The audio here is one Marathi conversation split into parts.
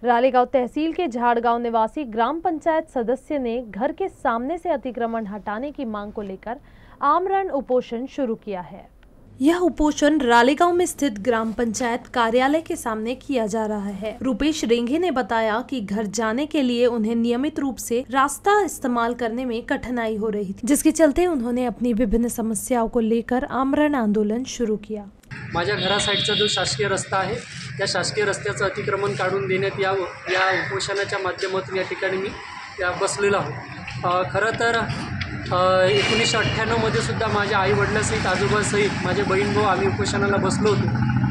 रालेगांव तहसील के झाड़गांव निवासी ग्राम पंचायत सदस्य ने घर के सामने से अतिक्रमण हटाने की मांग को लेकर आमरण उपोषण शुरू किया है। यह उपोषण रालेगांव में स्थित ग्राम पंचायत कार्यालय के सामने किया जा रहा है। रुपेश रेंघे ने बताया कि घर जाने के लिए उन्हें नियमित रूप से रास्ता इस्तेमाल करने में कठिनाई हो रही थी, जिसके चलते उन्होंने अपनी विभिन्न समस्याओं को लेकर आमरण आंदोलन शुरू किया। माझ्या घरासाईडचा जो शासकीय रस्ता आहे त्या शासकीय रस्त्याचं अतिक्रमण काढून देण्यात यावं या उपोषणाच्या माध्यमातून या ठिकाणी मी बसलेलो आहोत। खरं तर 1998 मध्ये सुद्धा माझ्या आईवडिलांसहित आजोबासहित माझे बहीण भाऊ आम्ही उपोषणाला बसलो होतो।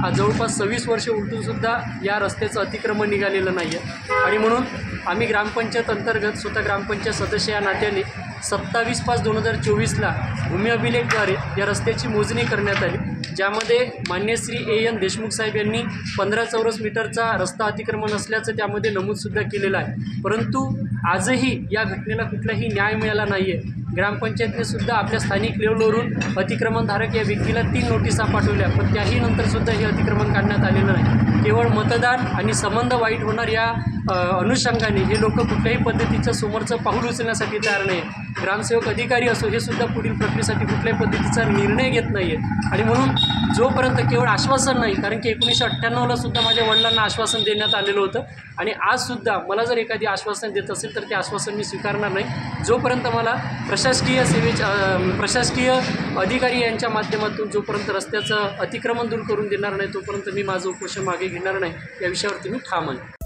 आज जवळपास 26 वर्ष उलटून सुद्धा या रस्त्याचं अतिक्रमण निघालेलं नाही आहे आणि म्हणून आम्ही ग्रामपंचायत अंतर्गत स्वतः ग्रामपंचायत सदस्य या नात्याने 27/5/2024ला भूमी अभिलेखद्वारे या रस्त्याची मोजणी करण्यात आली, ज्यामध्ये मान्य श्री A.N. देशमुख साहेब यांनी 15 चौरस मीटरचा रस्ता अतिक्रमण असल्याचं त्यामध्ये नमूदसुद्धा केलेलं आहे। परंतु आजही या घटनेला कुठलाही न्याय मिळाला नाही आहे। ग्रामपंचायतने सुद्धा आपल्या स्थानिक लेवलवरून अतिक्रमणधारक या व्यक्तीला 3 नोटिसा पाठवल्या, पण त्याही नंतरसुद्धा हे अतिक्रमण काढण्यात आलेलं नाही। केवळ मतदान आणि संबंध वाईट होणार या अनुषंगाने हे लोक कुठल्याही पद्धतीचं समोरचं पाऊल उचलण्यासाठी तयार नाही। ग्रामसेवक अधिकारी असो हे सुद्धा पुढील प्रक्रियेसाठी कुठल्याही पद्धतीचा निर्णय घेत नाही आहे आणि म्हणून जोपर्यंत केवळ आश्वासन नाही, कारण की 1998ला सुद्धा माझ्या वडिलांना आश्वासन देण्यात आलेलं होतं आणि आजसुद्धा मला जर एखादी आश्वासन देत असेल तर ते आश्वासन मी स्वीकारणार नाही। जोपर्यंत मला प्रशासकीय अधिकारी यांच्या माध्यमातून जोपर्यंत रस्त्याचं अतिक्रमण दूर करून देणार नाही तोपर्यंत मी माझं उपोषण मागे घेणार नाही, या विषयावरती मी ठाम आहे।